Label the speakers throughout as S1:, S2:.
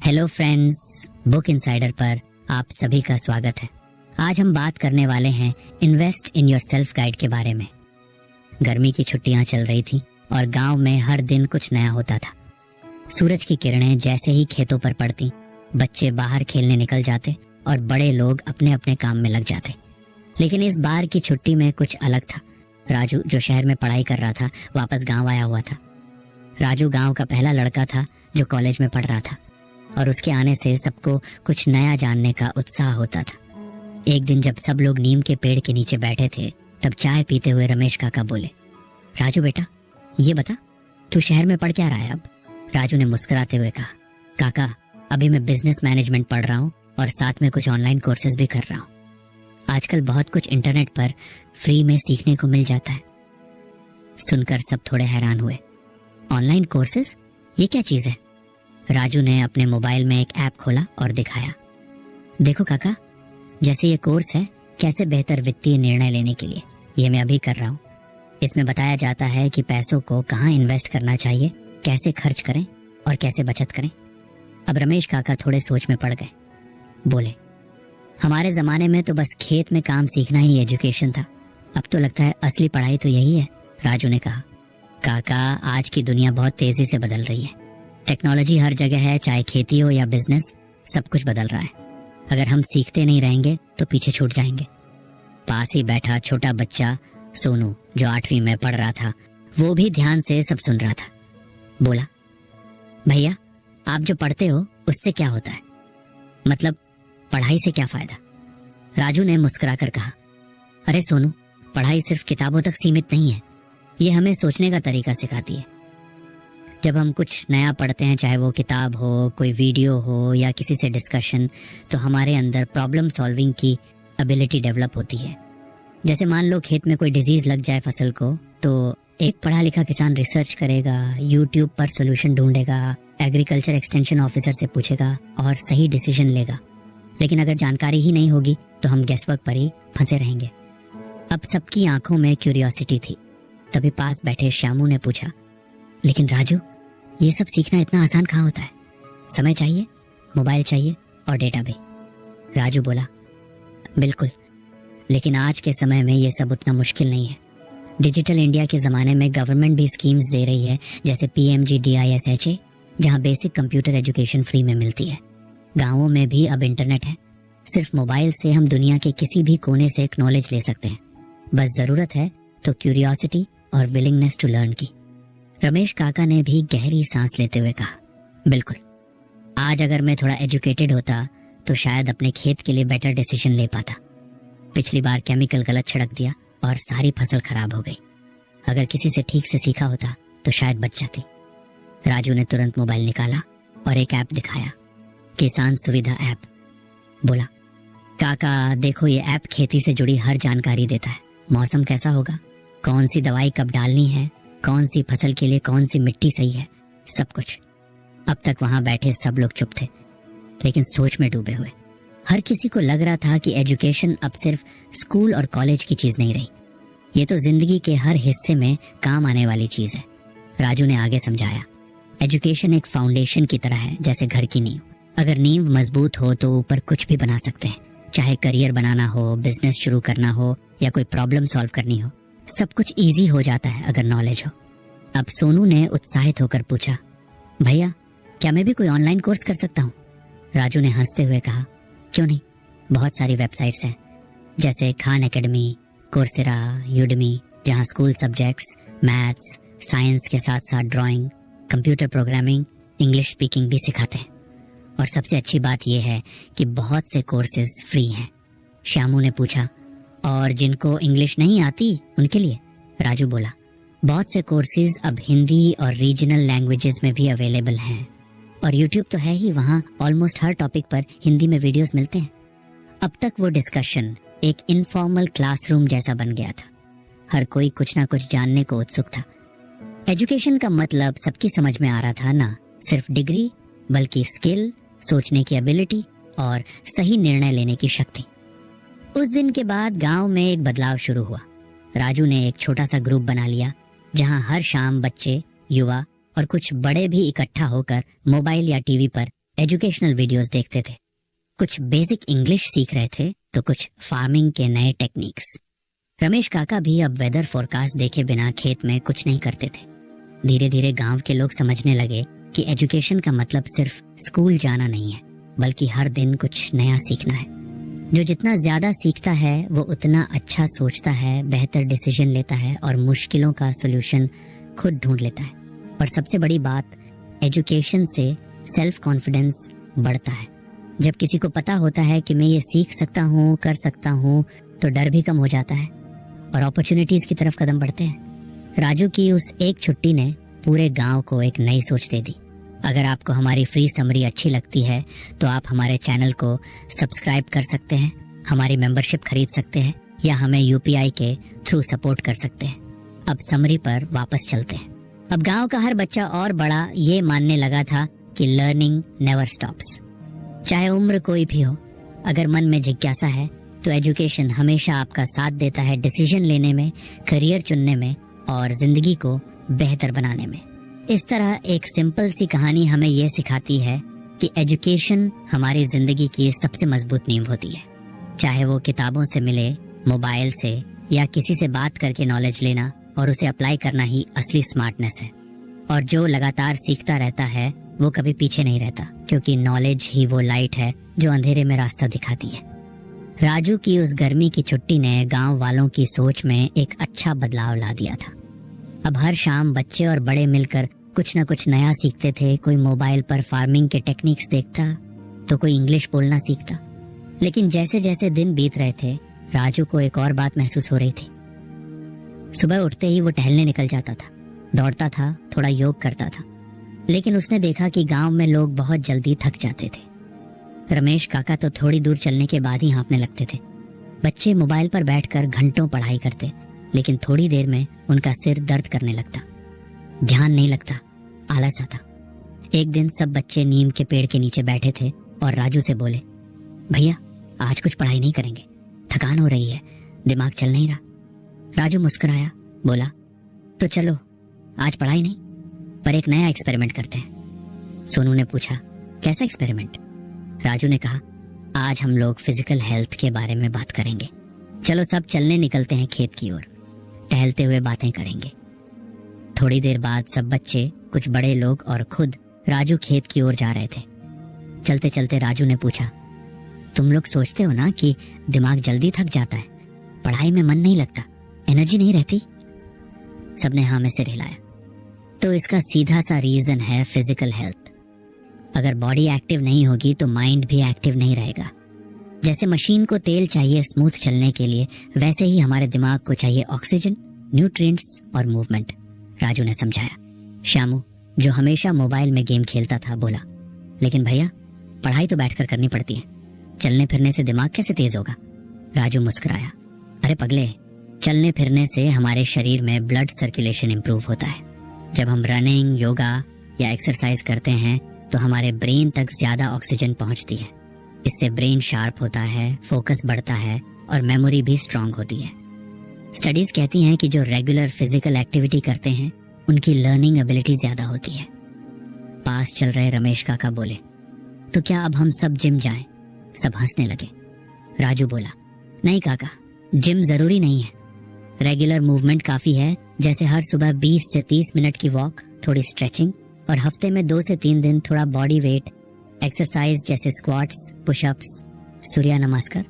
S1: Hello friends, book insider पर आप सभी का स्वागत है। आज हम बात करने वाले हैं invest in your self guide के बारे में। गर्मी की छुट्टियां चल रही थी और गांव में हर दिन कुछ नया होता था। सूरज की किरणें जैसे ही खेतों पर पड़ती, बच्चे बाहर खेलने निकल जाते और बड़े लोग अपने अपने काम में लग जाते। लेकिन इस बार की छुट्टी में कुछ अलग था। राजू, जो शहर में पढ़ाई कर रहा था, वापस गाँव आया हुआ था। राजू गाँव का पहला लड़का था जो कॉलेज में पढ़ रहा था और उसके आने से सबको कुछ नया जानने का उत्साह होता था। एक दिन जब सब लोग नीम के पेड़ के नीचे बैठे थे, तब चाय पीते हुए रमेश काका बोले, राजू बेटा, ये बता, तू शहर में पढ़ क्या रहा है अब? राजू ने मुस्कुराते हुए कहा, काका, अभी मैं बिजनेस मैनेजमेंट पढ़ रहा हूँ और साथ में कुछ ऑनलाइन कोर्सेज भी कर रहा हूँ। आजकल बहुत कुछ इंटरनेट पर फ्री में सीखने को मिल जाता है। सुनकर सब थोड़े हैरान हुए। ऑनलाइन कोर्सेज, ये क्या चीज है? राजू ने अपने मोबाइल में एक ऐप खोला और दिखाया। देखो काका, जैसे ये कोर्स है कैसे बेहतर वित्तीय निर्णय लेने के लिए, ये मैं अभी कर रहा हूँ। इसमें बताया जाता है कि पैसों को कहाँ इन्वेस्ट करना चाहिए, कैसे खर्च करें और कैसे बचत करें। अब रमेश काका थोड़े सोच में पड़ गए। बोले, हमारे जमाने में तो बस खेत में काम सीखना ही एजुकेशन था, अब तो लगता है असली पढ़ाई तो यही है। राजू ने कहा, काका, आज की दुनिया बहुत तेजी से बदल रही है। टेक्नोलॉजी हर जगह है, चाहे खेती हो या बिजनेस, सब कुछ बदल रहा है। अगर हम सीखते नहीं रहेंगे तो पीछे छूट जाएंगे। पास ही बैठा छोटा बच्चा सोनू, जो 8वीं में पढ़ रहा था, वो भी ध्यान से सब सुन रहा था। बोला, भैया, आप जो पढ़ते हो उससे क्या होता है? मतलब पढ़ाई से क्या फायदा? राजू ने मुस्कुराकर कहा, अरे सोनू, पढ़ाई सिर्फ किताबों तक सीमित नहीं है, ये हमें सोचने का तरीका सिखाती है। जब हम कुछ नया पढ़ते हैं, चाहे वो किताब हो, कोई वीडियो हो या किसी से डिस्कशन, तो हमारे अंदर प्रॉब्लम सॉल्विंग की एबिलिटी डेवलप होती है। जैसे मान लो खेत में कोई डिजीज लग जाए फसल को, तो एक पढ़ा लिखा किसान रिसर्च करेगा, यूट्यूब पर सोल्यूशन ढूंढेगा, एग्रीकल्चर एक्सटेंशन ऑफिसर से पूछेगा और सही डिसीजन लेगा। लेकिन अगर जानकारी ही नहीं होगी तो हम गेसवर्क पर ही फंसे रहेंगे। अब सबकी आंखों में क्यूरियोसिटी थी। तभी पास बैठे श्यामू ने पूछा, लेकिन राजू, ये सब सीखना इतना आसान कहाँ होता है? समय चाहिए, मोबाइल चाहिए और डेटा भी। राजू बोला, बिल्कुल, लेकिन आज के समय में ये सब उतना मुश्किल नहीं है। डिजिटल इंडिया के ज़माने में गवर्नमेंट भी स्कीम्स दे रही है, जैसे PMGDISHA, जहाँ बेसिक कंप्यूटर एजुकेशन फ्री में मिलती है। गाँवों में भी अब इंटरनेट है। सिर्फ मोबाइल से हम दुनिया के किसी भी कोने से एक नॉलेज ले सकते हैं। बस ज़रूरत है तो क्यूरियोसिटी और विलिंगनेस टू लर्न की। रमेश काका ने भी गहरी सांस लेते हुए कहा, बिल्कुल, आज अगर मैं थोड़ा एजुकेटेड होता तो शायद अपने खेत के लिए बेटर डिसीजन ले पाता। पिछली बार केमिकल गलत छिड़क दिया और सारी फसल खराब हो गई। अगर किसी से ठीक से सीखा होता तो शायद बच जाती। राजू ने तुरंत मोबाइल निकाला और एक ऐप दिखाया, किसान सुविधा ऐप। बोला, काका देखो, ये ऐप खेती से जुड़ी हर जानकारी देता है। मौसम कैसा होगा, कौन सी दवाई कब डालनी है, कौन सी फसल के लिए कौन सी मिट्टी सही है, सब कुछ। अब तक वहां बैठे सब लोग चुप थे, लेकिन सोच में डूबे हुए। हर किसी को लग रहा था कि एजुकेशन अब सिर्फ स्कूल और कॉलेज की चीज नहीं रही, ये तो जिंदगी के हर हिस्से में काम आने वाली चीज है। राजू ने आगे समझाया, एजुकेशन एक फाउंडेशन की तरह है, जैसे घर की नींव। अगर नींव मजबूत हो तो ऊपर कुछ भी बना सकते हैं, चाहे करियर बनाना हो, बिजनेस शुरू करना हो या कोई प्रॉब्लम सॉल्व करनी हो। सब कुछ इजी हो जाता है अगर नॉलेज हो। अब सोनू ने उत्साहित होकर पूछा, भैया, क्या मैं भी कोई ऑनलाइन कोर्स कर सकता हूँ? राजू ने हंसते हुए कहा, क्यों नहीं, बहुत सारी वेबसाइट्स हैं, जैसे खान एकेडमी, कोर्सेरा, यूडमी, जहाँ स्कूल सब्जेक्ट्स मैथ्स, साइंस के साथ साथ drawing, computer programming, English speaking भी सिखाते हैं। और सबसे अच्छी बात यह है कि बहुत से कोर्सेज फ्री हैं। श्यामू ने पूछा, और जिनको इंग्लिश नहीं आती उनके लिए? राजू बोला, बहुत से कोर्सेज अब हिंदी और रीजनल लैंग्वेजेस में भी अवेलेबल हैं, और यूट्यूब तो है ही, वहाँ ऑलमोस्ट हर टॉपिक पर हिंदी में वीडियोस मिलते हैं। अब तक वो डिस्कशन एक इनफॉर्मल क्लासरूम जैसा बन गया था। हर कोई कुछ ना कुछ जानने को उत्सुक था। एजुकेशन का मतलब सबकी समझ में आ रहा था, ना सिर्फ डिग्री, बल्कि स्किल, सोचने की एबिलिटी और सही निर्णय लेने की शक्ति। उस दिन के बाद गांव में एक बदलाव शुरू हुआ। राजू ने एक छोटा सा ग्रुप बना लिया, जहां हर शाम बच्चे, युवा और कुछ बड़े भी इकट्ठा होकर मोबाइल या टीवी पर एजुकेशनल वीडियोस देखते थे, कुछ बेसिक इंग्लिश सीख रहे थे तो कुछ फार्मिंग के नए टेक्निक्स। रमेश काका भी अब वेदर फोरकास्ट देखे बिना खेत में कुछ नहीं करते थे। धीरे धीरे गांव के लोग समझने लगे कि एजुकेशन का मतलब सिर्फ स्कूल जाना नहीं है, बल्कि हर दिन कुछ नया सीखना है। जो जितना ज्यादा सीखता है वो उतना अच्छा सोचता है, बेहतर डिसीजन लेता है और मुश्किलों का सोल्यूशन खुद ढूंढ लेता है। और सबसे बड़ी बात, एजुकेशन से सेल्फ कॉन्फिडेंस बढ़ता है। जब किसी को पता होता है कि मैं ये सीख सकता हूँ, कर सकता हूँ, तो डर भी कम हो जाता है और अपॉर्चुनिटीज की तरफ कदम बढ़ते हैं। राजू की उस एक छुट्टी ने पूरे गांव को एक नई सोच दे दी। अगर आपको हमारी फ्री समरी अच्छी लगती है तो आप हमारे चैनल को सब्सक्राइब कर सकते हैं, हमारी मेंबरशिप खरीद सकते हैं या हमें यूपीआई के थ्रू सपोर्ट कर सकते हैं। अब समरी पर वापस चलते हैं। अब गांव का हर बच्चा और बड़ा ये मानने लगा था कि लर्निंग नेवर स्टॉप्स। चाहे उम्र कोई भी हो, अगर मन में जिज्ञासा है तो एजुकेशन हमेशा आपका साथ देता है डिसीजन लेने में, करियर चुनने में और जिंदगी को बेहतर बनाने में। इस तरह एक सिंपल सी कहानी हमें यह सिखाती है कि एजुकेशन हमारी जिंदगी की सबसे मजबूत नींव होती है। चाहे वो किताबों से मिले, मोबाइल से या किसी से बात करके नॉलेज लेना और उसे अप्लाई करना ही असली स्मार्टनेस है। और जो लगातार सीखता रहता है वो कभी पीछे नहीं रहता, क्योंकि नॉलेज ही वो लाइट है जो अंधेरे में रास्ता दिखाती है। राजू की उस गर्मी की छुट्टी ने गांव वालों की सोच में एक अच्छा बदलाव ला दिया था। अब हर शाम बच्चे और बड़े मिलकर कुछ न कुछ नया सीखते थे। कोई मोबाइल पर फार्मिंग के टेक्निक्स देखता तो कोई इंग्लिश बोलना सीखता। लेकिन जैसे जैसे दिन बीत रहे थे, राजू को एक और बात महसूस हो रही थी। सुबह उठते ही वो टहलने निकल जाता था, दौड़ता था, थोड़ा योग करता था, लेकिन उसने देखा कि गांव में लोग बहुत जल्दी थक जाते थे। रमेश काका तो थोड़ी दूर चलने के बाद ही हाँफने लगते थे। बच्चे मोबाइल पर बैठकर घंटों पढ़ाई करते, लेकिन थोड़ी देर में उनका सिर दर्द करने लगता, ध्यान नहीं लगता, आलस आता। एक दिन सब बच्चे नीम के पेड़ के नीचे बैठे थे और राजू से बोले, भैया आज कुछ पढ़ाई नहीं करेंगे, थकान हो रही है, दिमाग चल नहीं रहा। राजू मुस्कुराया, बोला, तो चलो आज पढ़ाई नहीं पर एक नया एक्सपेरिमेंट करते हैं। सोनू ने पूछा, कैसा एक्सपेरिमेंट? राजू ने कहा, आज हम लोग फिजिकल हेल्थ के बारे में बात करेंगे। चलो सब चलने निकलते हैं खेत की ओर, टहलते हुए बातें करेंगे। थोड़ी देर बाद सब बच्चे, कुछ बड़े लोग और खुद राजू खेत की ओर जा रहे थे। चलते चलते राजू ने पूछा, तुम लोग सोचते हो ना कि दिमाग जल्दी थक जाता है, पढ़ाई में मन नहीं लगता, एनर्जी नहीं रहती? सबने हाँ में सिर हिलाया। तो इसका सीधा सा रीजन है फिजिकल हेल्थ। अगर बॉडी एक्टिव नहीं होगी तो माइंड भी एक्टिव नहीं रहेगा। जैसे मशीन को तेल चाहिए स्मूथ चलने के लिए, वैसे ही हमारे दिमाग को चाहिए ऑक्सीजन, न्यूट्रिएंट्स और मूवमेंट, राजू ने समझाया। श्यामू, जो हमेशा मोबाइल में गेम खेलता था, बोला, लेकिन भैया पढ़ाई तो बैठकर करनी पड़ती है, चलने फिरने से दिमाग कैसे तेज होगा? राजू मुस्कुराया, अरे पगले, चलने फिरने से हमारे शरीर में ब्लड सर्कुलेशन इंप्रूव होता है। जब हम रनिंग, योगा या एक्सरसाइज करते हैं तो हमारे ब्रेन तक ज्यादा ऑक्सीजन पहुंचती है। इससे ब्रेन शार्प होता है, फोकस बढ़ता है और मेमोरी भी स्ट्रांग होती है। स्टडीज कहती हैं कि जो रेगुलर फिजिकल एक्टिविटी करते हैं उनकी लर्निंग एबिलिटी ज्यादा होती है। पास चल रहे रमेश काका बोले, तो क्या अब हम सब जिम जाएं? सब हंसने लगे। राजू बोला, नहीं काका, जिम जरूरी नहीं है, रेगुलर मूवमेंट काफी है। जैसे हर सुबह 20 से 30 मिनट की वॉक, थोड़ी स्ट्रेचिंग और हफ्ते में 2 से 3 दिन थोड़ा बॉडी वेट एक्सरसाइज जैसे स्क्वाट्स, पुशअप्स, सूर्य नमस्कार।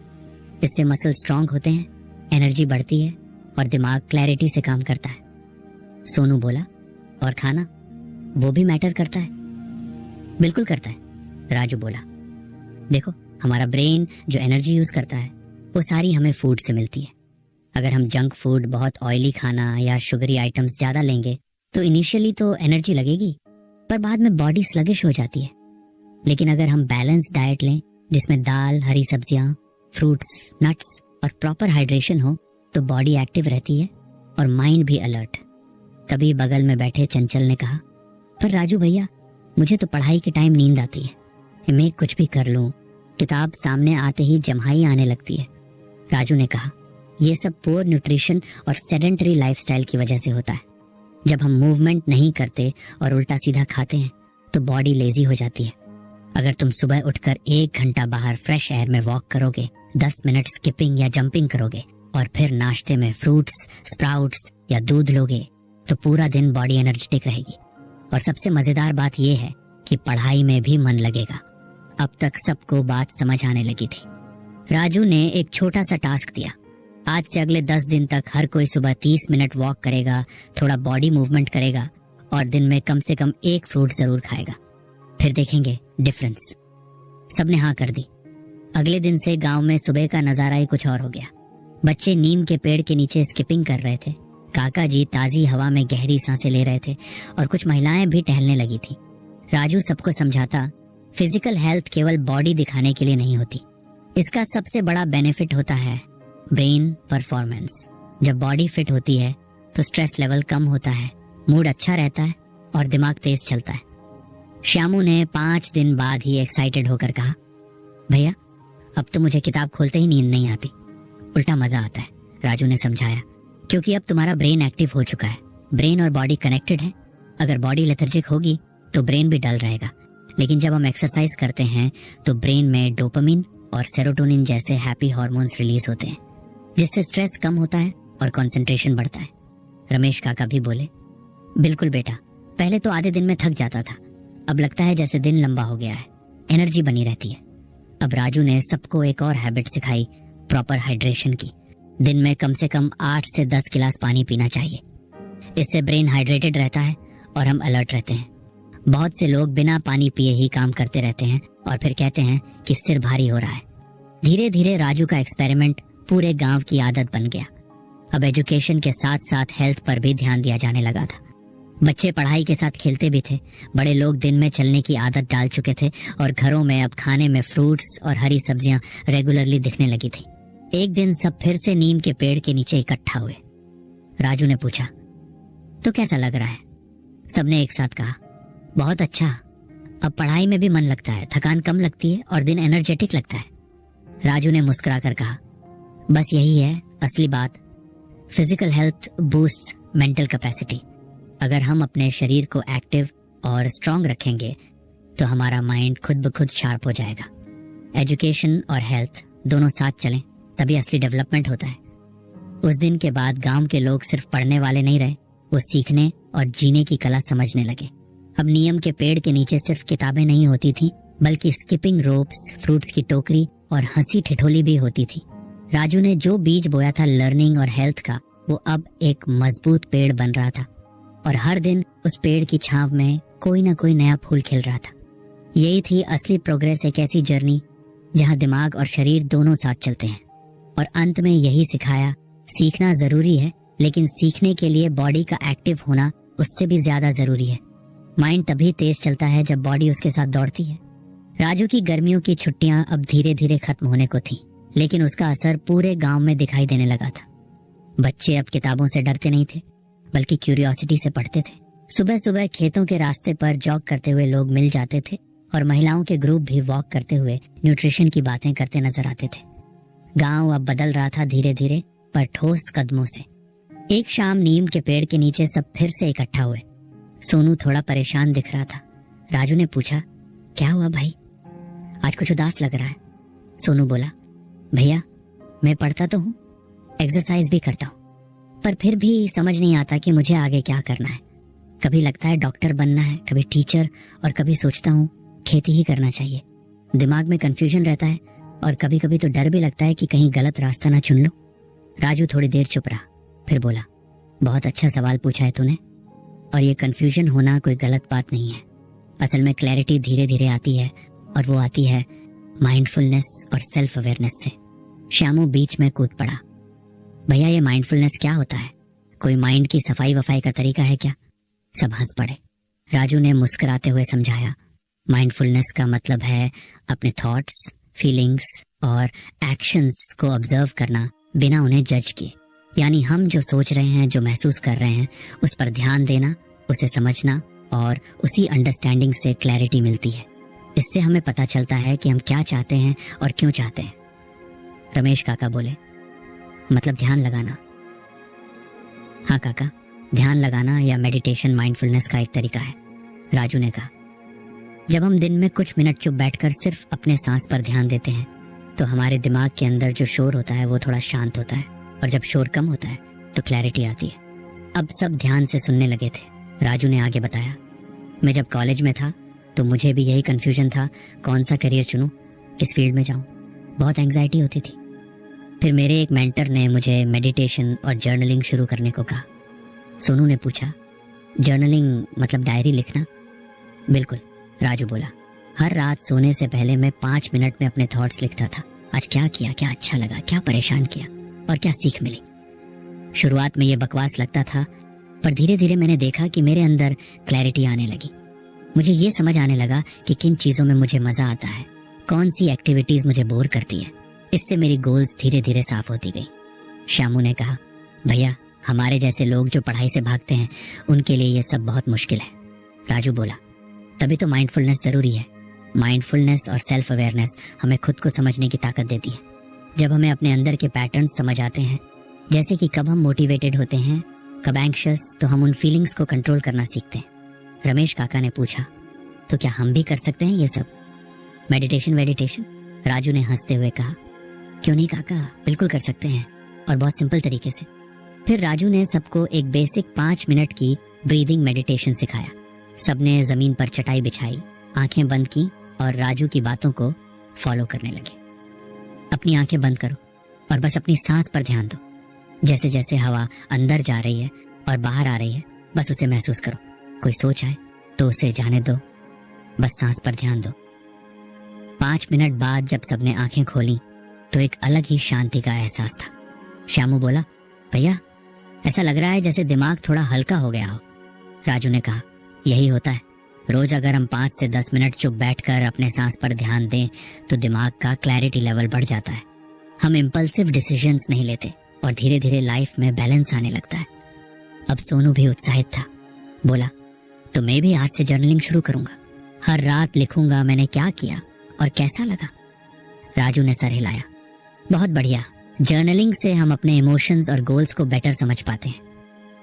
S1: इससे मसल स्ट्रांग होते हैं, एनर्जी बढ़ती है और दिमाग क्लैरिटी से काम करता है। सोनू बोला, और खाना, वो भी मैटर करता है? बिल्कुल करता है, राजू बोला। देखो, हमारा ब्रेन जो एनर्जी यूज करता है वो सारी हमें फूड से मिलती है। अगर हम जंक फूड, बहुत ऑयली खाना या शुगरी आइटम्स ज्यादा लेंगे तो इनिशियली तो एनर्जी लगेगी, पर बाद में बॉडी स्लगिश हो जाती है। लेकिन अगर हम बैलेंस डाइट लें जिसमें दाल, हरी सब्जियां, फ्रूट्स, नट्स और प्रॉपर हाइड्रेशन हो तो बॉडी एक्टिव रहती है और माइंड भी अलर्ट। तभी बगल में बैठे चंचल ने कहा, पर राजू भैया, मुझे तो पढ़ाई के टाइम नींद आती है, मैं कुछ भी कर लूं, किताब सामने आते ही जम्हाई आने लगती है। राजू ने कहा, यह सब पुअर न्यूट्रिशन और सेडेंटरी लाइफस्टाइल की वजह से होता है। जब हम मूवमेंट नहीं करते और उल्टा सीधा खाते हैं तो बॉडी लेजी हो जाती है। अगर तुम सुबह उठकर 1 घंटा बाहर फ्रेश एयर में वॉक करोगे, 10 मिनट स्किपिंग या जंपिंग करोगे और फिर नाश्ते में फ्रूट्स, स्प्राउट्स या दूध लोगे तो पूरा दिन बॉडी एनर्जेटिक रहेगी। और सबसे मजेदार बात यह है कि पढ़ाई में भी मन लगेगा। अब तक सबको बात समझ आने लगी थी। राजू ने एक छोटा सा टास्क दिया। आज से अगले 10 दिन तक हर कोई सुबह 30 मिनट वॉक करेगा, थोड़ा बॉडी मूवमेंट करेगा और दिन में कम से कम 1 फ्रूट जरूर खाएगा। फिर देखेंगे डिफरेंस। सबने हाँ कर दी। अगले दिन से गांव में सुबह का नजारा ही कुछ और हो गया। बच्चे नीम के पेड़ के नीचे स्किपिंग कर रहे थे, काका जी ताजी हवा में गहरी सांसें ले रहे थे और कुछ महिलाएं भी टहलने लगी थी। राजू सबको समझाता, फिजिकल हेल्थ केवल बॉडी दिखाने के लिए नहीं होती, इसका सबसे बड़ा बेनिफिट होता है ब्रेन परफॉर्मेंस। जब बॉडी फिट होती है तो स्ट्रेस लेवल कम होता है, मूड अच्छा रहता है और दिमाग तेज चलता है। श्यामू ने 5 दिन बाद ही एक्साइटेड होकर कहा, भैया अब तो मुझे किताब खोलते ही नींद नहीं आती, उल्टा मजा आता है। राजू ने समझाया, क्योंकि अब तुम्हारा ब्रेन एक्टिव हो चुका है। ब्रेन और बॉडी कनेक्टेड है। अगर बॉडी लेथर्जिक होगी तो ब्रेन भी डल रहेगा, लेकिन जब हम एक्सरसाइज करते हैं तो ब्रेन में डोपामिन और सेरोटोनिन जैसे हैप्पी हार्मोन्स रिलीज होते हैं, जिससे स्ट्रेस कम होता है और कंसंट्रेशन बढ़ता है। रमेश काका भी बोले, बिल्कुल बेटा, पहले तो आधे दिन में थक जाता था, अब लगता है जैसे दिन लंबा हो गया है, एनर्जी बनी रहती है। अब राजू ने सबको एक और हैबिट सिखाई, प्रॉपर हाइड्रेशन की। दिन में कम से कम 8 से 10 गिलास पानी पीना चाहिए। इससे ब्रेन हाइड्रेटेड रहता है और हम अलर्ट रहते हैं। बहुत से लोग बिना पानी पिए ही काम करते रहते हैं और फिर कहते हैं कि सिर भारी हो रहा है। धीरे धीरे राजू का एक्सपेरिमेंट पूरे गांव की आदत बन गया। अब एजुकेशन के साथ साथ हेल्थ पर भी ध्यान दिया जाने लगा था। बच्चे पढ़ाई के साथ खेलते भी थे, बड़े लोग दिन में चलने की आदत डाल चुके थे और घरों में अब खाने में फ्रूट्स और हरी सब्जियां रेगुलरली दिखने लगी थी। एक दिन सब फिर से नीम के पेड़ के नीचे इकट्ठा हुए। राजू ने पूछा, तो कैसा लग रहा है? सबने एक साथ कहा, बहुत अच्छा। अब पढ़ाई में भी मन लगता है, थकान कम लगती है और दिन एनर्जेटिक लगता है। राजू ने मुस्कुराकर कहा, बस यही है असली बात। Physical health boosts mental capacity. अगर हम अपने शरीर को एक्टिव और स्ट्रांग रखेंगे तो हमारा माइंड खुद ब खुद शार्प हो जाएगा। एजुकेशन और हेल्थ दोनों साथ चलें तभी असली डेवलपमेंट होता है। उस दिन के बाद गांव के लोग सिर्फ पढ़ने वाले नहीं रहे, वो सीखने और जीने की कला समझने लगे। अब नीम के पेड़ के नीचे सिर्फ किताबें नहीं होती थी, बल्कि स्किपिंग रोप्स, फ्रूट्स की टोकरी और हंसी ठिठोली भी होती थी। राजू ने जो बीज बोया था लर्निंग और हेल्थ का, वो अब एक मजबूत पेड़ बन रहा था और हर दिन उस पेड़ की छांव में कोई ना कोई नया फूल खिल रहा था। यही थी असली प्रोग्रेस, एक ऐसी जर्नी जहां दिमाग और शरीर दोनों साथ चलते हैं। और अंत में यही सिखाया, सीखना जरूरी है, लेकिन सीखने के लिए बॉडी का एक्टिव होना उससे भी ज्यादा जरूरी है। माइंड तभी तेज चलता है जब बॉडी उसके साथ दौड़ती है। राजू की गर्मियों की छुट्टियां अब धीरे धीरे खत्म होने को थी, लेकिन उसका असर पूरे गांव में दिखाई देने लगा था। बच्चे अब किताबों से डरते नहीं थे, बल्कि क्यूरियोसिटी से पढ़ते थे। सुबह सुबह खेतों के रास्ते पर जॉग करते हुए लोग मिल जाते थे और महिलाओं के ग्रुप भी वॉक करते हुए न्यूट्रिशन की बातें करते नजर आते थे। गांव अब बदल रहा था धीरे धीरे, पर ठोस कदमों से। एक शाम नीम के पेड़ के नीचे सब फिर से इकट्ठा हुए। सोनू थोड़ा परेशान दिख रहा था। राजू ने पूछा, क्या हुआ भाई, आज कुछ उदास लग रहा है? सोनू बोला, भैया मैं पढ़ता तो हूँ, एक्सरसाइज भी करता हूँ, पर फिर भी समझ नहीं आता कि मुझे आगे क्या करना है। कभी लगता है डॉक्टर बनना है, कभी टीचर, और कभी सोचता हूँ खेती ही करना चाहिए। दिमाग में कंफ्यूजन रहता है और कभी कभी तो डर भी लगता है कि कहीं गलत रास्ता ना चुन लूं। राजू थोड़ी देर चुप रहा, फिर बोला, बहुत अच्छा सवाल पूछा है तूने, और ये कंफ्यूजन होना कोई गलत बात नहीं है। असल में क्लैरिटी धीरे धीरे आती है, और वो आती है माइंडफुलनेस और सेल्फ अवेयरनेस से। श्यामू बीच में कूद पड़ा, भैया ये माइंडफुलनेस क्या होता है? कोई माइंड की सफाई वफाई का तरीका है क्या? सब हंस पड़े। राजू ने मुस्कुराते हुए समझाया, माइंडफुलनेस का मतलब है अपने थॉट्स, फीलिंग्स और एक्शंस को ऑब्जर्व करना बिना उन्हें जज किए। यानी हम जो सोच रहे हैं, जो महसूस कर रहे हैं, उस पर ध्यान देना, उसे समझना, और उसी अंडरस्टैंडिंग से क्लैरिटी मिलती है। इससे हमें पता चलता है कि हम क्या चाहते हैं और क्यों चाहते हैं। रमेश काका बोले, मतलब ध्यान लगाना? हाँ काका, ध्यान लगाना या मेडिटेशन माइंडफुलनेस का एक तरीका है। राजू ने कहा, जब हम दिन में कुछ मिनट चुप बैठकर सिर्फ अपने सांस पर ध्यान देते हैं तो हमारे दिमाग के अंदर जो शोर होता है वो थोड़ा शांत होता है, और जब शोर कम होता है तो क्लैरिटी आती है। अब सब ध्यान से सुनने लगे थे। राजू ने आगे बताया, मैं जब कॉलेज में था तो मुझे भी यही कन्फ्यूजन था, कौन सा करियर चुनूं, किस फील्ड में जाऊं। बहुत एंग्जाइटी होती थी। फिर मेरे एक मेंटर ने मुझे मेडिटेशन और जर्नलिंग शुरू करने को कहा। सोनू ने पूछा, जर्नलिंग मतलब डायरी लिखना? बिल्कुल, राजू बोला। हर रात सोने से पहले मैं 5 मिनट में अपने थॉट्स लिखता था। आज क्या किया, क्या अच्छा लगा, क्या परेशान किया और क्या सीख मिली। शुरुआत में ये बकवास लगता था, पर धीरे धीरे मैंने देखा कि मेरे अंदर क्लैरिटी आने लगी। मुझे ये समझ आने लगा कि किन चीज़ों में मुझे मज़ा आता है, कौन सी एक्टिविटीज़ मुझे बोर करती है। इससे मेरी गोल्स धीरे धीरे साफ होती गई। श्यामू ने कहा, भैया हमारे जैसे लोग जो पढ़ाई से भागते हैं उनके लिए ये सब बहुत मुश्किल है। राजू बोला, तभी तो माइंडफुलनेस ज़रूरी है। माइंडफुलनेस और सेल्फ अवेयरनेस हमें खुद को समझने की ताकत देती है। जब हमें अपने अंदर के पैटर्न्स समझ आते हैं, जैसे कि कब हम मोटिवेटेड होते हैं, कब एंग्शियस, तो हम उन फीलिंग्स को कंट्रोल करना सीखते हैं। रमेश काका ने पूछा, तो क्या हम भी कर सकते हैं ये सब, मेडिटेशन वेडिटेशन? राजू ने हंसते हुए कहा, क्यों नहीं काका, बिल्कुल कर सकते हैं, और बहुत सिंपल तरीके से। फिर राजू ने सबको एक बेसिक 5 मिनट की ब्रीदिंग मेडिटेशन सिखाया। सबने जमीन पर चटाई बिछाई, आंखें बंद की और राजू की बातों को फॉलो करने लगे। अपनी आंखें बंद करो और बस अपनी सांस पर ध्यान दो। जैसे जैसे हवा अंदर जा रही है और बाहर आ रही है, बस उसे महसूस करो। कोई सोच आए तो उसे जाने दो, बस सांस पर ध्यान दो। 5 मिनट बाद जब सबने आंखें खोली तो एक अलग ही शांति का एहसास था। श्यामू बोला, भैया ऐसा लग रहा है जैसे दिमाग थोड़ा हल्का हो गया हो। राजू ने कहा, यही होता है। रोज अगर हम 5 से 10 मिनट चुप बैठकर अपने सांस पर ध्यान दें तो दिमाग का क्लैरिटी लेवल बढ़ जाता है। हम इम्पल्सिव डिसीजंस नहीं लेते और धीरे धीरे लाइफ में बैलेंस आने लगता है। अब सोनू भी उत्साहित था। बोला, तो मैं भी आज से जर्नलिंग शुरू करूंगा। हर रात लिखूंगा मैंने क्या किया और कैसा लगा। राजू ने सर हिलाया, बहुत बढ़िया। जर्नलिंग से हम अपने इमोशंस और गोल्स को बेटर समझ पाते हैं,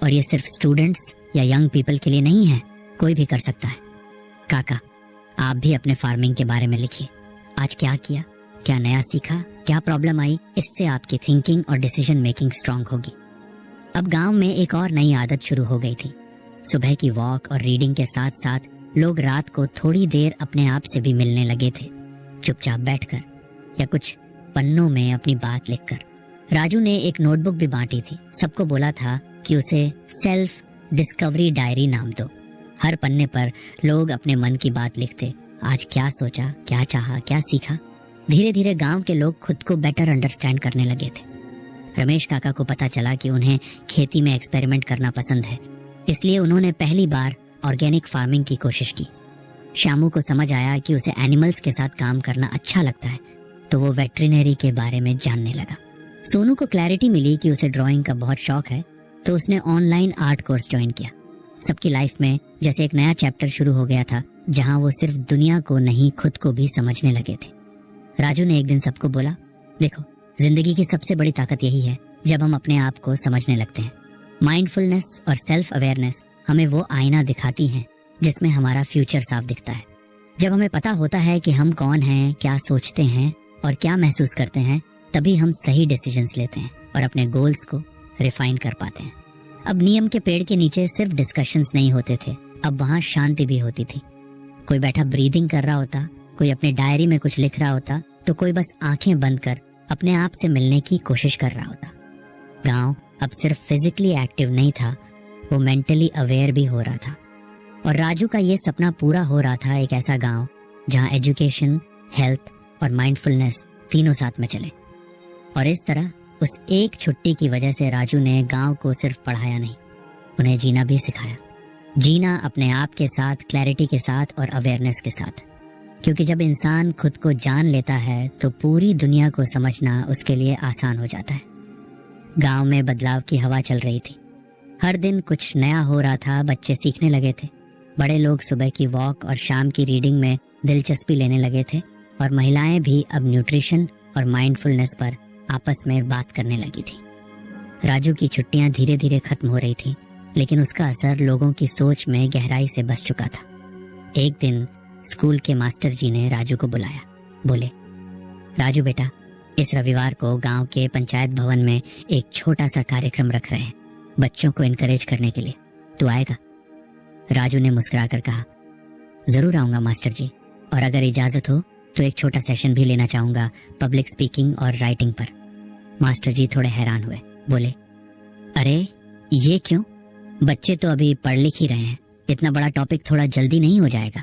S1: और ये सिर्फ स्टूडेंट्स या यंग पीपल के लिए नहीं है, कोई भी कर सकता है। काका, आप भी अपने फार्मिंग के बारे में लिखिए। आज क्या किया, क्या नया सीखा, क्या प्रॉब्लम आई, इससे आपकी थिंकिंग और डिसीजन मेकिंग स्ट्रांग होगी। अब गांव में एक और नई आदत शुरू हो गई थी। सुबह की वॉक और रीडिंग के साथ साथ लोग रात को थोड़ी देर अपने आप से भी मिलने लगे थे, चुपचाप बैठकर या कुछ पन्नों में अपनी बात लिखकर। राजू ने एक नोटबुक भी बांटी थी। सबको बोला था कि उसे सेल्फ डिस्कवरी डायरी नाम दो। हर पन्ने पर लोग अपने मन की बात लिखते। आज क्या सोचा, क्या चाहा, क्या सीखा। धीरे धीरे गांव के लोग खुद को बेटर अंडरस्टैंड करने लगे थे। रमेश काका को पता चला कि उन्हें खेती में एक्सपेरिमेंट करना पसंद है, इसलिए उन्होंने पहली बार ऑर्गेनिक फार्मिंग की कोशिश की। श्यामू को समझ आया कि उसे एनिमल्स के साथ काम करना अच्छा लगता है, तो वो वेटरिनरी के बारे में जानने लगा। सोनू को क्लैरिटी मिली कि उसे ड्राइंग का बहुत शौक है, तो उसने ऑनलाइन आर्ट कोर्स ज्वाइन किया। सबकी लाइफ में जैसे एक नया चैप्टर शुरू हो गया था, जहां वो सिर्फ दुनिया को नहीं खुद को भी समझने लगे थे। राजू ने एक दिन सबको बोला, देखो जिंदगी की सबसे बड़ी ताकत यही है जब हम अपने आप को समझने लगते हैं। माइंडफुलनेस और सेल्फ अवेयरनेस हमें वो आईना दिखाती हैं जिसमें हमारा फ्यूचर साफ दिखता है। जब हमें पता होता है कि हम कौन हैं, क्या सोचते हैं और क्या महसूस करते हैं, तभी हम सही डिसीजंस लेते हैं और अपने गोल्स को रिफाइन कर पाते हैं। अब नीम के पेड़ के नीचे सिर्फ डिस्कशंस नहीं होते थे, अब वहाँ शांति भी होती थी। कोई बैठा ब्रीदिंग कर रहा होता, कोई अपने डायरी में कुछ लिख रहा होता, तो कोई बस आंखें बंद कर अपने आप से मिलने की कोशिश कर रहा होता। गांव अब सिर्फ फिजिकली एक्टिव नहीं था, वो मेंटली अवेयर भी हो रहा था। और राजू का ये सपना पूरा हो रहा था, एक ऐसा गांव जहां एजुकेशन, हेल्थ और माइंडफुलनेस तीनों साथ में चले। और इस तरह उस एक छुट्टी की वजह से राजू ने गांव को सिर्फ पढ़ाया नहीं, उन्हें जीना भी सिखाया। जीना अपने आप के साथ, क्लैरिटी के साथ और अवेयरनेस के साथ। क्योंकि जब इंसान खुद को जान लेता है तो पूरी दुनिया को समझना उसके लिए आसान हो जाता है। गांव में बदलाव की हवा चल रही थी। हर दिन कुछ नया हो रहा था, बच्चे सीखने लगे थे, बड़े लोग सुबह की वॉक और शाम की रीडिंग में दिलचस्पी लेने लगे थे, और महिलाएं भी अब न्यूट्रिशन और माइंडफुलनेस पर आपस में बात करने लगी थी। राजू की छुट्टियां धीरे धीरे खत्म हो रही थी, लेकिन उसका असर लोगों की सोच में गहराई से बस चुका था। एक दिन स्कूल के मास्टर जी ने राजू को बुलाया। बोले, राजू बेटा, इस रविवार को गांव के पंचायत भवन में एक छोटा सा कार्यक्रम रख रहे हैं बच्चों को इनकरेज करने के लिए, तू आएगा? राजू ने मुस्कुराकर कहा, जरूर आऊंगा मास्टर जी, और अगर इजाजत हो तो एक छोटा सेशन भी लेना चाहूंगा पब्लिक स्पीकिंग और राइटिंग पर। मास्टर जी थोड़े हैरान हुए। बोले, अरे ये क्यों? बच्चे तो अभी पढ़ लिख ही रहे हैं, इतना बड़ा टॉपिक थोड़ा जल्दी नहीं हो जाएगा?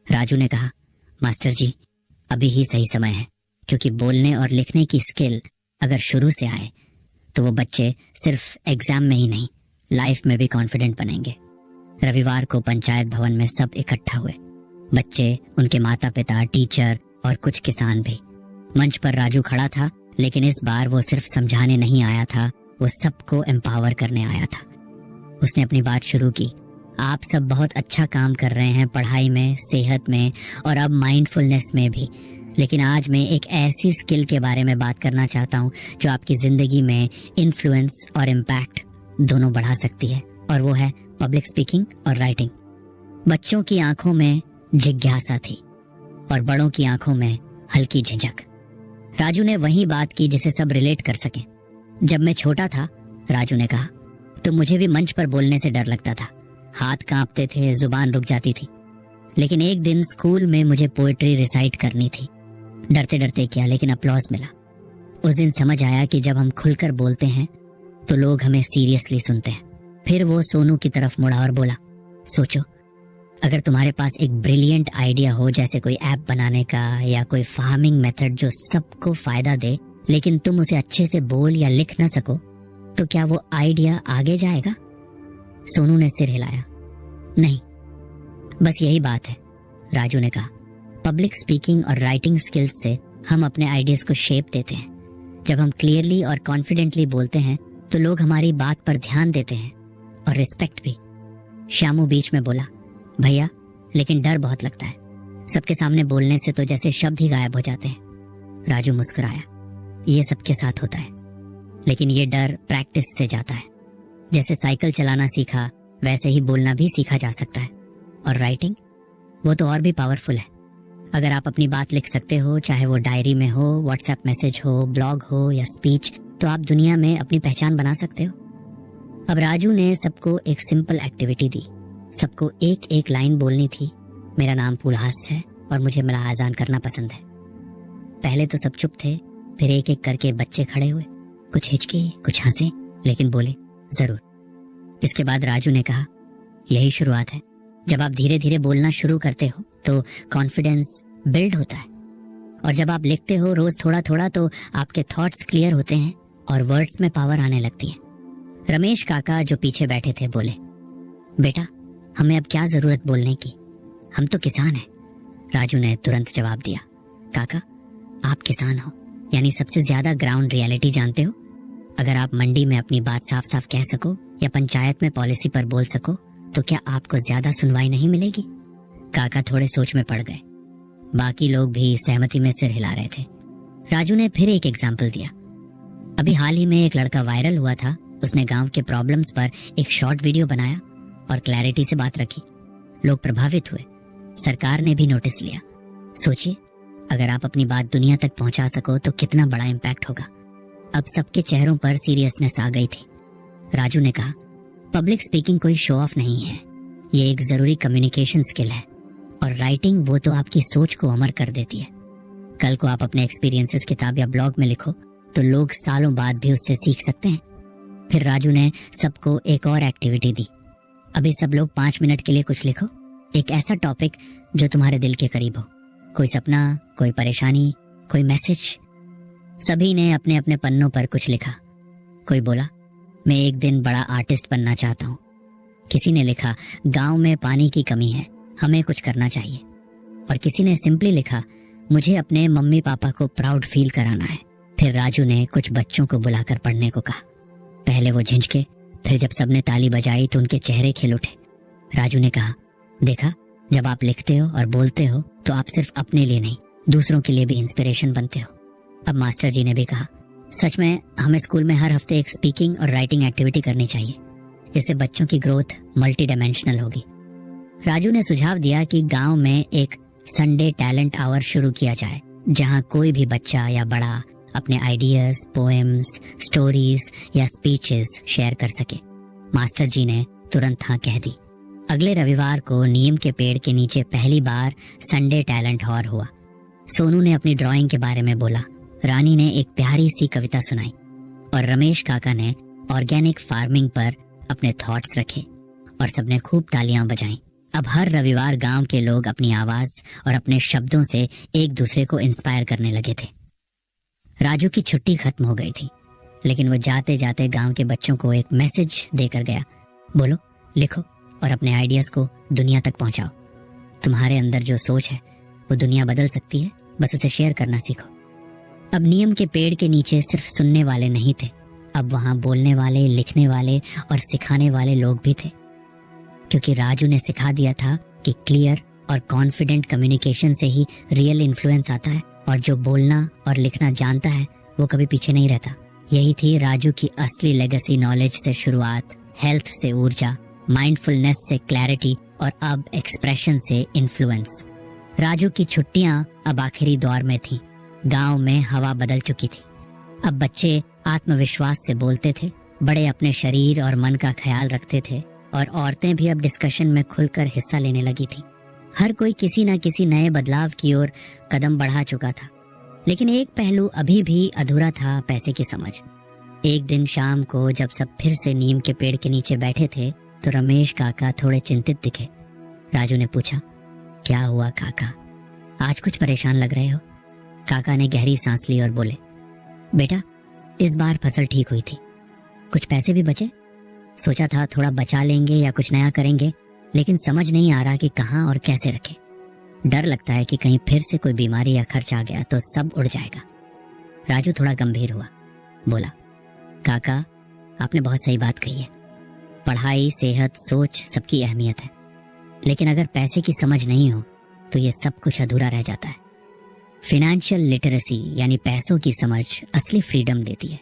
S1: राजू ने कहा, मास्टर जी अभी ही सही समय है, क्योंकि बोलने और लिखने की स्किल अगर शुरू से आए तो वो बच्चे सिर्फ एग्जाम में ही नहीं, लाइफ में भी कॉन्फिडेंट बनेंगे। रविवार को पंचायत भवन में सब इकट्ठा हुए, बच्चे, उनके माता पिता, टीचर और कुछ किसान भी। मंच पर राजू खड़ा था, लेकिन इस बार वो सिर्फ समझाने नहीं आया था, वो सबको एम्पावर करने आया था। उसने अपनी बात शुरू की, आप सब बहुत अच्छा काम कर रहे हैं पढ़ाई में, सेहत में और अब माइंडफुलनेस में भी, लेकिन आज मैं एक ऐसी स्किल के बारे में बात करना चाहता हूँ जो आपकी जिंदगी में इन्फ्लुएंस और इम्पैक्ट दोनों बढ़ा सकती है, और वो है पब्लिक स्पीकिंग और राइटिंग। बच्चों की आंखों में जिज्ञासा थी और बड़ों की आंखों में हल्की झिझक। राजू ने वही बात की जिसे सब रिलेट कर सके। जब मैं छोटा था, राजू ने कहा, तो मुझे भी मंच पर बोलने से डर लगता था, हाथ कांपते थे, जुबान रुक जाती थी। लेकिन एक दिन स्कूल में मुझे पोएट्री रिसाइट करनी थी। डरते डरते किया, लेकिन अपलॉज मिला। उस दिन समझ आया कि जब हम खुलकर बोलते हैं तो लोग हमें सीरियसली सुनते हैं। फिर वो सोनू की तरफ मुड़ा और बोला, सोचो, अगर तुम्हारे पास एक ब्रिलियंट आइडिया हो, जैसे कोई ऐप बनाने का या कोई फार्मिंग मेथड जो सबको फायदा दे, लेकिन तुम उसे अच्छे से बोल या लिख ना सको, तो क्या वो आइडिया आगे जाएगा? सोनू ने सिर हिलाया। नहीं, बस यही बात है, राजू ने कहा। पब्लिक स्पीकिंग और राइटिंग स्किल्स से हम अपने आइडियाज को शेप देते हैं। जब हम क्लियरली और कॉन्फिडेंटली बोलते हैं तो लोग हमारी बात पर ध्यान देते हैं और रिस्पेक्ट भी। श्यामू बीच में बोला, भैया लेकिन डर बहुत लगता है, सबके सामने बोलने से तो जैसे शब्द ही गायब हो जाते हैं। राजू मुस्कुराया, ये सबके साथ होता है, लेकिन ये डर प्रैक्टिस से जाता है। जैसे साइकिल चलाना सीखा, वैसे ही बोलना भी सीखा जा सकता है। और राइटिंग, वो तो और भी पावरफुल है। अगर आप अपनी बात लिख सकते हो, चाहे वो डायरी में हो, व्हाट्सएप मैसेज हो, ब्लॉग हो या स्पीच, तो आप दुनिया में अपनी पहचान बना सकते हो। अब राजू ने सबको एक सिंपल एक्टिविटी दी। सबको एक एक लाइन बोलनी थी। मेरा नाम पुलहास है और मुझे मेरा आजान करना पसंद है। पहले तो सब चुप थे, फिर एक एक करके बच्चे खड़े हुए, कुछ हिचके, कुछ हंसे, लेकिन बोले जरूर। इसके बाद राजू ने कहा, यही शुरुआत है। जब आप धीरे धीरे बोलना शुरू करते हो तो कॉन्फिडेंस बिल्ड होता है, और जब आप लिखते हो रोज थोड़ा थोड़ा तो आपके थॉट्स क्लियर होते हैं और वर्ड्स में पावर आने लगती है। रमेश काका जो पीछे बैठे थे बोले, बेटा हमें अब क्या जरूरत बोलने की, हम तो किसान हैं। राजू ने तुरंत जवाब दिया, काका आप किसान हो, यानी सबसे ज्यादा ग्राउंड रियलिटी जानते हो। अगर आप मंडी में अपनी बात साफ साफ कह सको या पंचायत में पॉलिसी पर बोल सको, तो क्या आपको ज्यादा सुनवाई नहीं मिलेगी? काका थोड़े सोच में पड़ गए। बाकी लोग भी सहमति में सिर हिला रहे थे। राजू ने फिर एक एग्जाम्पल दिया। अभी हाल ही में एक लड़का वायरल हुआ था। उसने गांव के प्रॉब्लम्स पर एक शॉर्ट वीडियो बनाया और क्लैरिटी से बात रखी। लोग प्रभावित हुए, सरकार ने भी नोटिस लिया। सोचिए, अगर आप अपनी बात दुनिया तक पहुंचा सको तो कितना बड़ा इम्पैक्ट होगा। अब सबके चेहरों पर सीरियसनेस आ गई थी। राजू ने कहा, पब्लिक स्पीकिंग कोई शो ऑफ नहीं है, ये एक जरूरी कम्युनिकेशन स्किल है, और राइटिंग वो तो आपकी सोच को अमर कर देती है। कल को आप अपने एक्सपीरियंसेस किताब या ब्लॉग में लिखो तो लोग सालों बाद भी उससे सीख सकते हैं। फिर राजू ने सबको एक और एक्टिविटी दी। अभी सब लोग 5 मिनट के लिए कुछ लिखो, एक ऐसा टॉपिक जो तुम्हारे दिल के करीब हो, कोई सपना, कोई परेशानी, कोई मैसेज। सभी ने अपने अपने पन्नों पर कुछ लिखा। कोई बोला, मैं एक दिन बड़ा आर्टिस्ट बनना चाहता हूँ। किसी ने लिखा, गांव में पानी की कमी है, हमें कुछ करना चाहिए। और किसी ने सिंपली लिखा, मुझे अपने मम्मी पापा को प्राउड फील कराना है। फिर राजू ने कुछ बच्चों को बुलाकर पढ़ने को कहा। पहले वो झिझके, फिर जब सबने ताली बजाई तो उनके चेहरे खिल उठे। राजू ने कहा, देखा, जब आप लिखते हो और बोलते हो तो आप सिर्फ अपने लिए नहीं, दूसरों के लिए भी इंस्पिरेशन बनते हो। अब मास्टर जी ने भी कहा, सच में हमें स्कूल में हर हफ्ते एक स्पीकिंग और राइटिंग एक्टिविटी करनी चाहिए। इससे बच्चों की ग्रोथ मल्टी डायमेंशनल होगी। राजू ने सुझाव दिया कि गांव में एक संडे टैलेंट आवर शुरू किया जाए, जहां कोई भी बच्चा या बड़ा अपने आइडियाज, पोएम्स, स्टोरीज या स्पीचेस शेयर कर सके। मास्टर जी ने तुरंत हाँ कह दी। अगले रविवार को नीम के पेड़ के नीचे पहली बार संडे टैलेंट हॉर हुआ। सोनू ने अपनी ड्राइंग के बारे में बोला, रानी ने एक प्यारी सी कविता सुनाई और रमेश काका ने ऑर्गेनिक फार्मिंग पर अपने थॉट्स रखे और सबने खूब तालियां बजाईं। अब हर रविवार गांव के लोग अपनी आवाज और अपने शब्दों से एक दूसरे को इंस्पायर करने लगे थे। राजू की छुट्टी खत्म हो गई थी, लेकिन वो जाते जाते गांव के बच्चों को एक मैसेज देकर गया। बोलो, लिखो और अपने आइडियाज को दुनिया तक पहुंचाओ। तुम्हारे अंदर जो सोच है वो दुनिया बदल सकती है, बस उसे शेयर करना सीखो। अब नीम के पेड़ के नीचे सिर्फ सुनने वाले नहीं थे, अब वहां बोलने वाले, लिखने वाले और सिखाने वाले लोग भी थे, क्योंकि राजू ने सिखा दिया था कि क्लियर और कॉन्फिडेंट कम्युनिकेशन से ही रियल इन्फ्लुएंस आता है, और जो बोलना और लिखना जानता है वो कभी पीछे नहीं रहता। यही थी राजू की असली लेगेसी। नॉलेज से शुरुआत, हेल्थ से ऊर्जा, माइंडफुलनेस से क्लैरिटी और अब एक्सप्रेशन से इन्फ्लुएंस। राजू की छुट्टियां अब आखिरी दौर में थीं। गांव में हवा बदल चुकी थी। अब बच्चे आत्मविश्वास से बोलते थे, बड़े अपने शरीर और मन का ख्याल रखते थे, और औरतें भी अब डिस्कशन में खुलकर हिस्सा लेने लगी थी। हर कोई किसी न किसी नए बदलाव की ओर कदम बढ़ा चुका था, लेकिन एक पहलू अभी भी अधूरा था, पैसे की समझ। एक दिन शाम को जब सब फिर से नीम के पेड़ के नीचे बैठे थे तो रमेश काका थोड़े चिंतित दिखे। राजू ने पूछा, क्या हुआ काका, आज कुछ परेशान लग रहे हो? काका ने गहरी सांस ली और बोले, बेटा, इस बार फसल ठीक हुई थी, कुछ पैसे भी बचे। सोचा था थोड़ा बचा लेंगे या कुछ नया करेंगे, लेकिन समझ नहीं आ रहा कि कहाँ और कैसे रखें। डर लगता है कि कहीं फिर से कोई बीमारी या खर्च आ गया तो सब उड़ जाएगा। राजू थोड़ा गंभीर हुआ, बोला, काका, आपने बहुत सही बात कही है। पढ़ाई, सेहत, सोच सबकी अहमियत है, लेकिन अगर पैसे की समझ नहीं हो तो ये सब कुछ अधूरा रह जाता है। फिनेंशियल लिटरेसी यानी पैसों की समझ असली फ्रीडम देती है।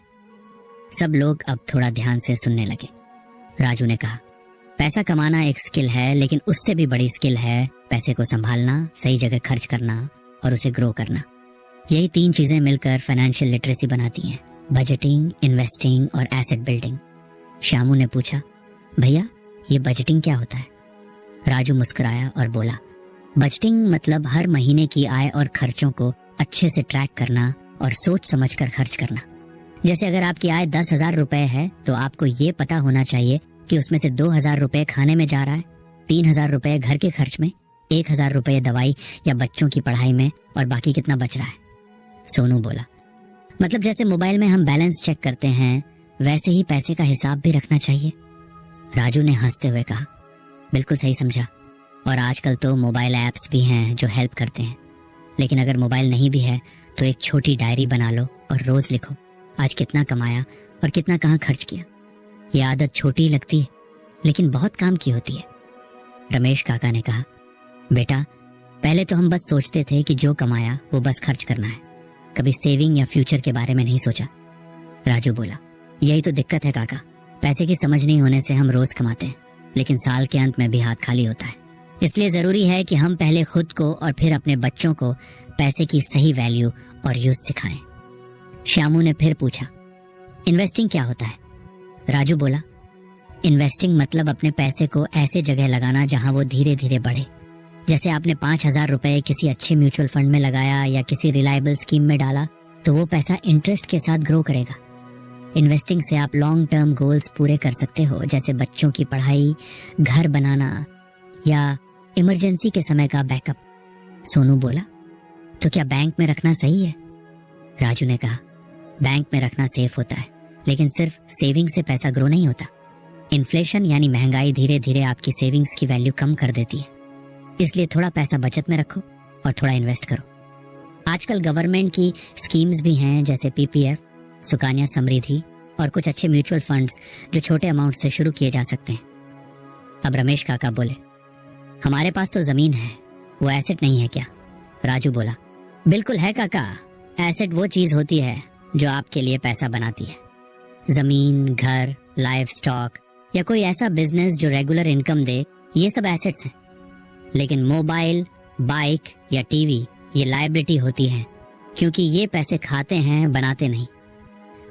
S1: सब लोग अब थोड़ा ध्यान से सुनने लगे। राजू ने कहा, पैसा कमाना एक स्किल है, लेकिन उससे भी बड़ी स्किल है पैसे को संभालना, सही जगह खर्च करना और उसे ग्रो करना। यही 3 चीजें मिलकर फाइनेंशियल लिटरेसी बनाती हैं, बजटिंग, इन्वेस्टिंग और एसेट बिल्डिंग। श्यामू ने पूछा, भैया, ये बजटिंग क्या होता है? राजू मुस्कुराया और बोला, बजटिंग मतलब हर महीने की आय और खर्चों को अच्छे से ट्रैक करना और सोच समझकर खर्च करना। जैसे अगर आपकी आय 10,000 रुपए है तो आपको ये पता होना चाहिए कि उसमें से 2,000 रुपए खाने में जा रहा है, 3,000 रुपए घर के खर्च में, 1,000 रुपए दवाई या बच्चों की पढ़ाई में, और बाकी कितना बच रहा है। सोनू बोला, मतलब जैसे मोबाइल में हम बैलेंस चेक करते हैं, वैसे ही पैसे का हिसाब भी रखना चाहिए। राजू ने हंसते हुए कहा, बिल्कुल सही समझा, और आजकल तो मोबाइल ऐप्स भी हैं जो हेल्प करते हैं। लेकिन अगर मोबाइल नहीं भी है तो एक छोटी डायरी बना लो और रोज लिखो, आज कितना कमाया और कितना कहाँ खर्च किया। ये आदत छोटी लगती है लेकिन बहुत काम की होती है। रमेश काका ने कहा, बेटा, पहले तो हम बस सोचते थे कि जो कमाया वो बस खर्च करना है, कभी सेविंग या फ्यूचर के बारे में नहीं सोचा। राजू बोला, यही तो दिक्कत है काका, पैसे की समझ नहीं होने से हम रोज कमाते हैं, लेकिन साल के अंत में भी हाथ खाली होता है। इसलिए जरूरी है कि हम पहले खुद को और फिर अपने बच्चों को पैसे की सही वैल्यू और यूज सिखाएं। श्यामू ने फिर पूछा, इन्वेस्टिंग क्या होता है? राजू बोला, इन्वेस्टिंग मतलब अपने पैसे को ऐसे जगह लगाना जहां वो धीरे धीरे बढ़े। जैसे आपने 5,000 रुपए किसी अच्छे म्यूचुअल फंड में लगाया या किसी रिलायबल स्कीम में डाला तो वो पैसा इंटरेस्ट के साथ ग्रो करेगा। इन्वेस्टिंग से आप लॉन्ग टर्म गोल्स पूरे कर सकते हो, जैसे बच्चों की पढ़ाई, घर बनाना या इमरजेंसी के समय का बैकअप। सोनू बोला, तो क्या बैंक में रखना सही है? राजू ने कहा, बैंक में रखना सेफ होता है, लेकिन सिर्फ सेविंग से पैसा ग्रो नहीं होता। इन्फ्लेशन यानी महंगाई धीरे धीरे आपकी सेविंग्स की वैल्यू कम कर देती है। इसलिए थोड़ा पैसा बचत में रखो और थोड़ा इन्वेस्ट करो। आजकल गवर्नमेंट की स्कीम्स भी हैं, जैसे पीपीएफ, सुकन्या समृद्धि और कुछ अच्छे म्यूचुअल फंड्स जो छोटे अमाउंट से शुरू किए जा सकते हैं। अब रमेश काका बोले, हमारे पास तो जमीन है, वो एसेट नहीं है क्या? राजू बोला, बिल्कुल है काका, एसेट वो चीज होती है जो आपके लिए पैसा बनाती है। जमीन, घर, लाइफ स्टॉक या कोई ऐसा बिजनेस जो रेगुलर इनकम दे, ये सब एसेट्स हैं। लेकिन मोबाइल, बाइक या टीवी ये लायबिलिटी होती है, क्योंकि ये पैसे खाते हैं, बनाते नहीं।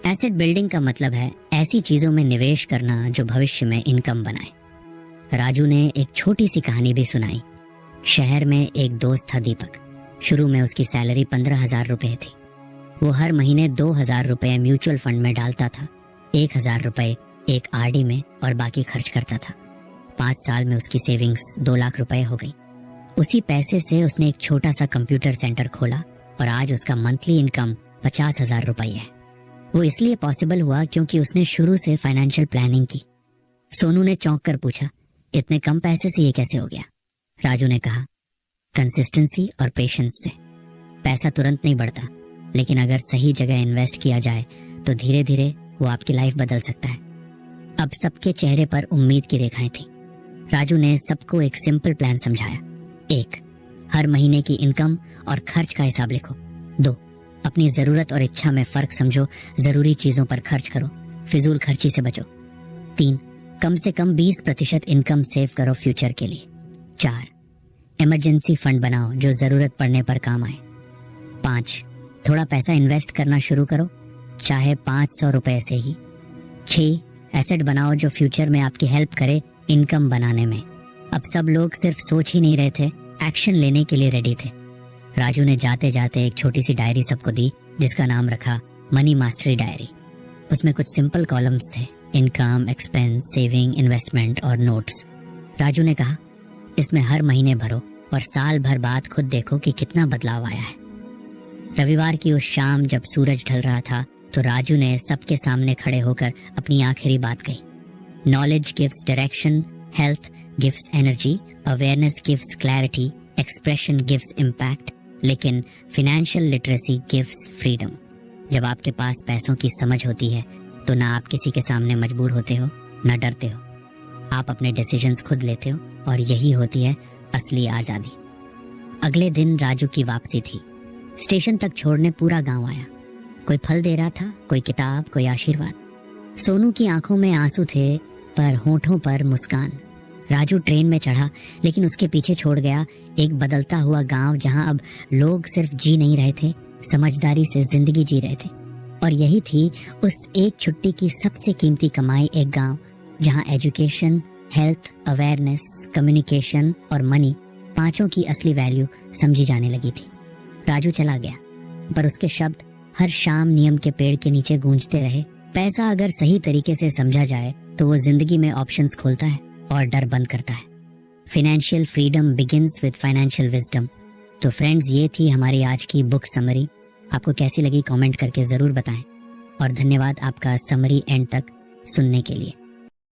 S1: एसेट बिल्डिंग का मतलब है ऐसी चीजों में निवेश करना जो भविष्य में इनकम बनाए। राजू ने एक छोटी सी कहानी भी सुनाई। शहर में एक दोस्त था दीपक। शुरू में उसकी सैलरी 15,000 रुपए थी। वो हर महीने 2,000 रुपए म्यूचुअल फंड में डालता था, 1,000 रुपए एक आरडी में और बाकी खर्च करता था। 5 साल में उसकी सेविंग्स 2 लाख रुपए हो गई। उसी पैसे से उसने एक छोटा सा कंप्यूटर सेंटर खोला और आज उसका मंथली इनकम 50,000 रुपए है। वो इसलिए पॉसिबल हुआ क्योंकि उसने शुरू से फाइनेंशियल प्लानिंग की। सोनू ने चौंक कर पूछा, इतने कम पैसे से ये कैसे हो गया? राजू ने कहा, कंसिस्टेंसी और पेशेंस से। पैसा तुरंत नहीं बढ़ता, लेकिन अगर सही जगह इन्वेस्ट किया जाए तो धीरे धीरे वो आपकी लाइफ बदल सकता है। अब सबके चेहरे पर उम्मीद की रेखाएं थी। राजू ने सबको एक सिंपल प्लान समझाया। 1, हर महीने की इनकम और खर्च का हिसाब लिखो। 2, अपनी जरूरत और इच्छा में फर्क समझो, जरूरी चीजों पर खर्च करो, फिजूल खर्ची से बचो। 3, कम से कम 20% इनकम सेव करो फ्यूचर के लिए। 4, इमरजेंसी फंड बनाओ जो जरूरत पड़ने पर काम आए। 5, थोड़ा पैसा इन्वेस्ट करना शुरू करो, चाहे 500 रुपए से ही। 6, एसेट बनाओ जो फ्यूचर में आपकी हेल्प करे इनकम बनाने में। अब सब लोग सिर्फ सोच ही नहीं रहे थे, एक्शन लेने के लिए रेडी थे। राजू ने जाते जाते एक छोटी सी डायरी सबको दी, जिसका नाम रखा मनी मास्टरी डायरी। उसमें कुछ सिंपल कॉलम्स थे, इनकम, एक्सपेंस, सेविंग, इन्वेस्टमेंट और नोट्स। राजू ने कहा, इसमें हर महीने भरो और साल भर बाद खुद देखो कि कितना बदलाव आया है। रविवार की उस शाम जब सूरज ढल रहा था तो राजू ने सबके सामने खड़े होकर अपनी आखिरी बात कही। Knowledge gives direction, health gives energy, awareness gives clarity, expression gives impact, लेकिन फाइनेंशियल लिटरेसी गिव्स फ्रीडम। जब आपके पास पैसों की समझ होती है तो ना आप किसी के सामने मजबूर होते हो, ना डरते हो। आप अपने डिसीजंस खुद लेते हो और यही होती है असली आजादी। अगले दिन राजू की वापसी थी। स्टेशन तक छोड़ने पूरा गांव आया। कोई फल दे रहा था, कोई किताब, कोई आशीर्वाद। सोनू की आंखों में आंसू थे पर होठों पर मुस्कान। राजू ट्रेन में चढ़ा, लेकिन उसके पीछे छोड़ गया एक बदलता हुआ गांव जहां अब लोग सिर्फ जी नहीं रहे थे, समझदारी से जिंदगी जी रहे थे। और यही थी उस एक छुट्टी की सबसे कीमती कमाई, एक गांव जहां एजुकेशन, हेल्थ, अवेयरनेस, कम्युनिकेशन और मनी, पांचों की असली वैल्यू समझी जाने लगी थी। राजू चला गया, पर उसके शब्द हर शाम नीम के पेड़ के नीचे गूंजते रहे। पैसा अगर सही तरीके से समझा जाए तो वो जिंदगी में ऑप्शंस खोलता है और डर बंद करता है। Financial freedom begins with financial wisdom. तो फ्रेंड्स, ये थी हमारी आज की बुक समरी। आपको कैसी लगी कमेंट करके जरूर बताएं और धन्यवाद आपका समरी एंड तक सुनने के लिए।